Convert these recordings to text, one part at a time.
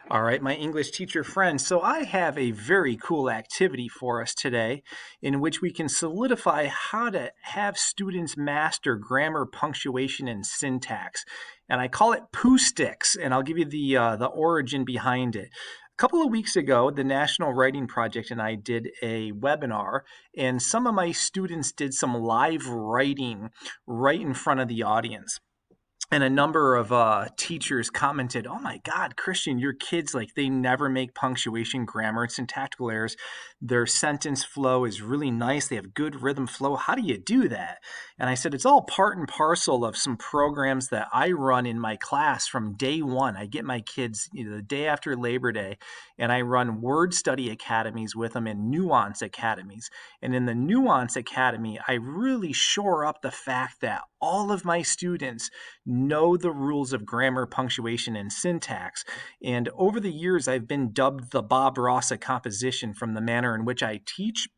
All right, my English teacher friends. So I have a very cool activity for us today in which we can solidify how to have students master grammar, punctuation, and syntax. And I call it Pooh Sticks, and I'll give you the origin behind it. A couple of weeks ago, the National Writing Project and I did a webinar, and some of my students did some live writing right in front of the audience. And a number of teachers commented, "Oh my God, Christian, your kids they never make punctuation, grammar, and syntactical errors. Their sentence flow is really nice. They have good rhythm flow. How do you do that?" And I said, "It's all part and parcel of some programs that I run in my class from day one. I get my kids the day after Labor Day, and I run word study academies with them and nuance academies. And in the nuance academy, I really shore up the fact that all of my students know the rules of grammar, punctuation, and syntax. And over the years, I've been dubbed the Bob Ross of composition from the manner in which I teach.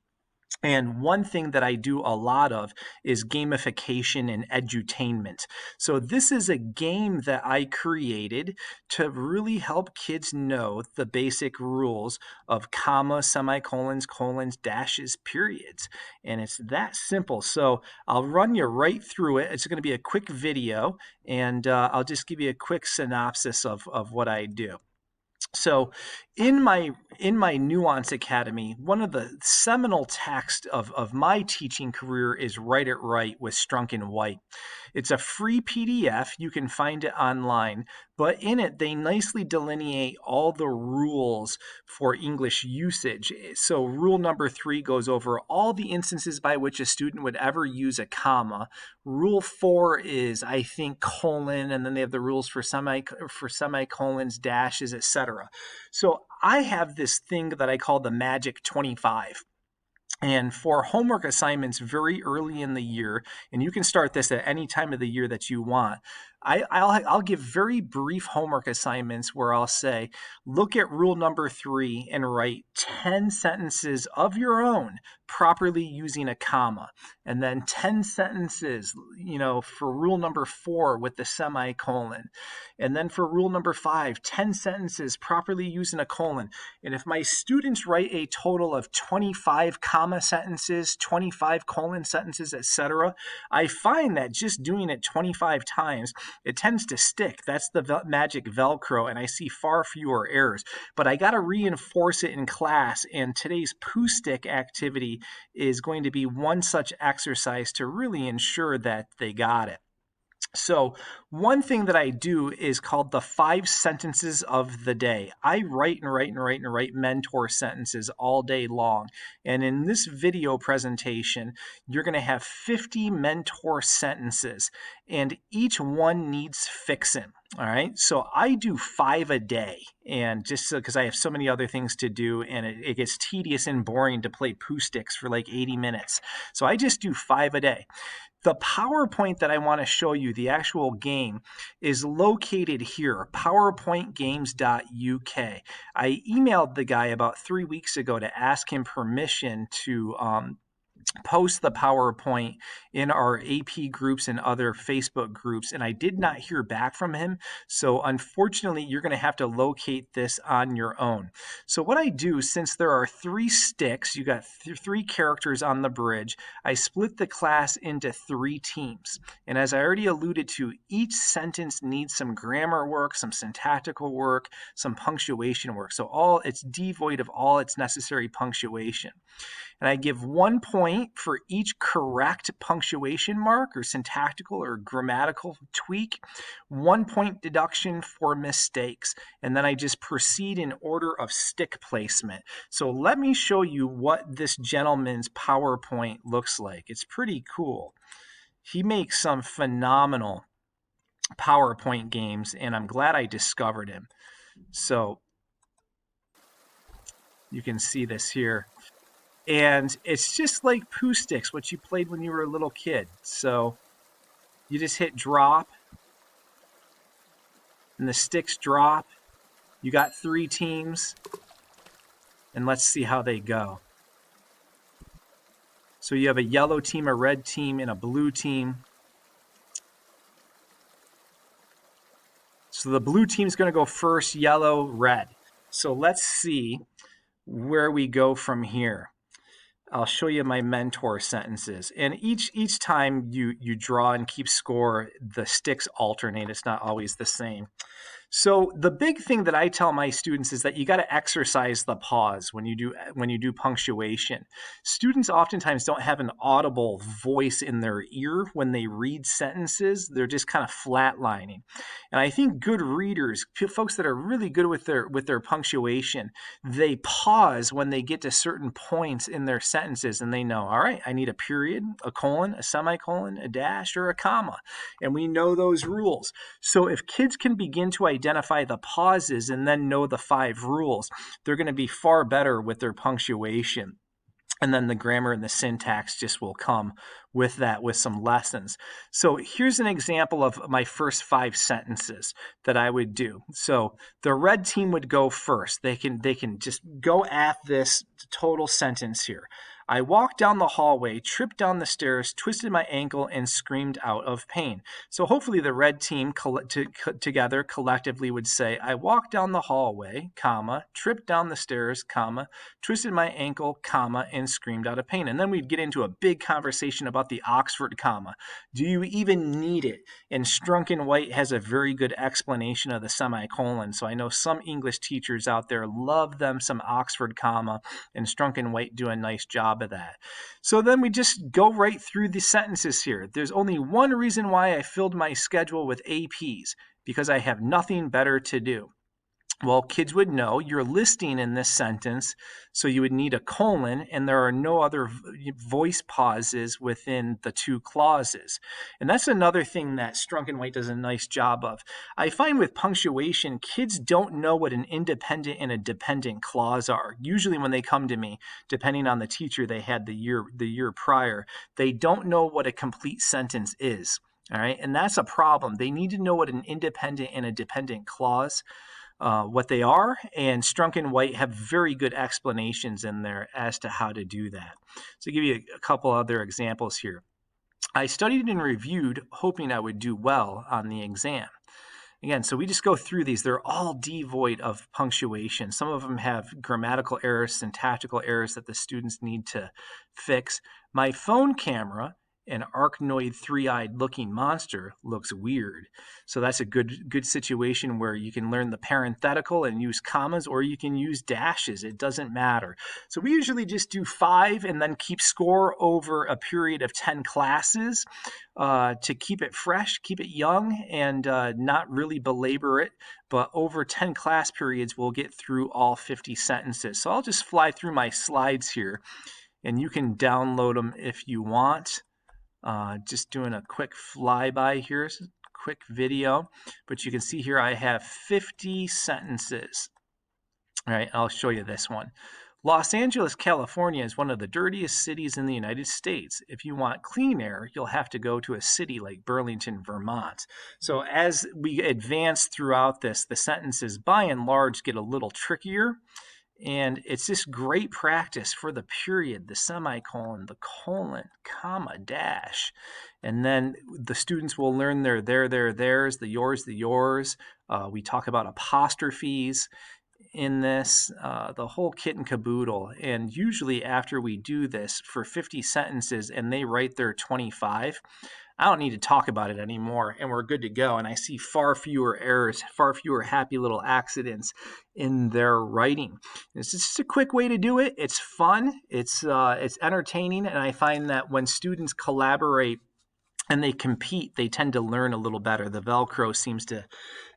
And one thing that I do a lot of is gamification and edutainment. So this is a game that I created to really help kids know the basic rules of comma, semicolons, colons, dashes, periods. And it's that simple. So I'll run you right through it. It's going to be a quick video, and I'll just give you a quick synopsis of what I do. So in my Nuance Academy, one of the seminal texts of my teaching career is Write It Right with Strunk and White. It's a free PDF. You can find it online, but in it they nicely delineate all the rules for English usage. So rule number 3 goes over all the instances by which a student would ever use a comma. Rule 4 is, I think, colon, and then they have the rules for semicolons, dashes, etc. So I have this thing that I call the Magic 25. And for homework assignments very early in the year, and you can start this at any time of the year that you want, I'll give very brief homework assignments where I'll say, look at rule number 3 and write 10 sentences of your own properly using a comma, and then 10 sentences, for rule number 4 with the semicolon, and then for rule number 5, 10 sentences properly using a colon. And if my students write a total of 25 comma sentences, 25 colon sentences, etc., I find that just doing it 25 times, it tends to stick. That's the magic Velcro, and I see far fewer errors. But I got to reinforce it in class, and today's Pooh Stick activity is going to be one such exercise to really ensure that they got it. So one thing that I do is called the 5 sentences of the day. I write and write and write and write mentor sentences all day long. And in this video presentation, you're going to have 50 mentor sentences, and each one needs fixing. All right. So I do 5 a day, and just because I have so many other things to do, and it gets tedious and boring to play Pooh Sticks for like 80 minutes. So I just do 5 a day. The PowerPoint that I want to show you, the actual game, is located here, powerpointgames.uk. I emailed the guy about 3 weeks ago to ask him permission to post the PowerPoint in our AP groups and other Facebook groups, and I did not hear back from him. So unfortunately, you're going to have to locate this on your own. So what I do, since there are 3 sticks, you got 3 characters on the bridge, I split the class into 3 teams. And as I already alluded to, each sentence needs some grammar work, some syntactical work, some punctuation work. So it's devoid of all its necessary punctuation. And I give 1 point for each correct punctuation mark or syntactical or grammatical tweak, 1 point deduction for mistakes, and then I just proceed in order of stick placement. So let me show you what this gentleman's PowerPoint looks like. It's pretty cool. He makes some phenomenal PowerPoint games, and I'm glad I discovered him. So you can see this here. And it's just like Pooh Sticks, what you played when you were a little kid. So you just hit drop, and the sticks drop. You got 3 teams, and let's see how they go. So you have a yellow team, a red team, and a blue team. So the blue team is going to go first, yellow, red. So let's see where we go from here. I'll show you my mentor sentences. And each time you draw and keep score, the sticks alternate. It's not always the same. So the big thing that I tell my students is that you got to exercise the pause when you do punctuation. Students oftentimes don't have an audible voice in their ear when they read sentences. They're just kind of flatlining. And I think good readers, folks that are really good with their punctuation, they pause when they get to certain points in their sentences and they know, all right, I need a period, a colon, a semicolon, a dash, or a comma. And we know those rules. So if kids can begin to identify the pauses and then know the 5 rules, they're going to be far better with their punctuation. And then the grammar and the syntax just will come with that, with some lessons. So here's an example of my first 5 sentences that I would do. So the red team would go first. They can just go at this total sentence here. I walked down the hallway, tripped down the stairs, twisted my ankle, and screamed out of pain. So hopefully the red team together collectively would say, I walked down the hallway, comma, tripped down the stairs, comma, twisted my ankle, comma, and screamed out of pain. And then we'd get into a big conversation about the Oxford comma. Do you even need it? And Strunk and White has a very good explanation of the semicolon. So I know some English teachers out there love them some Oxford comma, and Strunk and White do a nice job of that. So then we just go right through the sentences here. There's only one reason why I filled my schedule with APs, because I have nothing better to do. Well, kids would know you're listing in this sentence, so you would need a colon, and there are no other voice pauses within the 2 clauses. And that's another thing that Strunk and White does a nice job of. I find with punctuation, kids don't know what an independent and a dependent clause are. Usually when they come to me, depending on the teacher they had the year prior, they don't know what a complete sentence is. All right, and that's a problem. They need to know what an independent and a dependent clause what they are, and Strunk and White have very good explanations in there as to how to do that. So I'll give you a couple other examples here. I studied and reviewed, hoping I would do well on the exam. Again, so we just go through these. They're all devoid of punctuation. Some of them have grammatical errors, syntactical errors that the students need to fix. My phone camera, an arachnoid 3-eyed looking monster, looks weird. So that's a good situation where you can learn the parenthetical and use commas, or you can use dashes. It doesn't matter. So we usually just do 5 and then keep score over a period of 10 classes to keep it fresh, keep it young, and not really belabor it. But over 10 class periods, we'll get through all 50 sentences. So I'll just fly through my slides here, and you can download them if you want. Just doing a quick flyby here, quick video, but you can see here I have 50 sentences. All right, I'll show you this one. Los Angeles, California is one of the dirtiest cities in the United States. If you want clean air, you'll have to go to a city like Burlington, Vermont. So as we advance throughout this, the sentences by and large get a little trickier. And it's just great practice for the period, the semicolon, the colon, comma, dash. And then the students will learn their theirs, the yours. We talk about apostrophes in this, the whole kit and caboodle. And usually after we do this for 50 sentences and they write their 25, I don't need to talk about it anymore, and we're good to go. And I see far fewer errors, far fewer happy little accidents in their writing. It's just a quick way to do it. It's fun. It's entertaining, and I find that when students collaborate and they compete, they tend to learn a little better. The Velcro seems to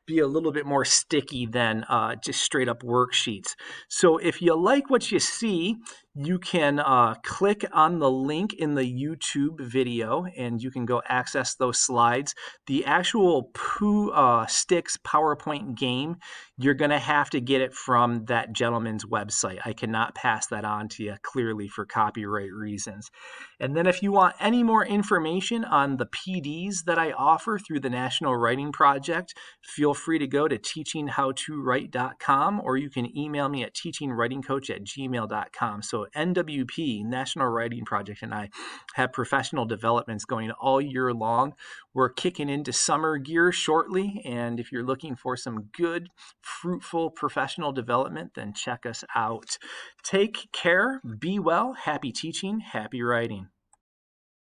be a little bit more sticky than just straight up worksheets. So if you like what you see, you can click on the link in the YouTube video and you can go access those slides. The actual Pooh Sticks PowerPoint game, you're going to have to get it from that gentleman's website. I cannot pass that on to you clearly for copyright reasons. And then if you want any more information on the PDs that I offer through the National Writing Project, feel free to go to teachinghowtowrite.com, or you can email me at teachingwritingcoach@gmail.com. So So NWP, National Writing Project, and I have professional developments going all year long. We're kicking into summer gear shortly, and if you're looking for some good, fruitful professional development, then check us out. Take care, be well, happy teaching, happy writing.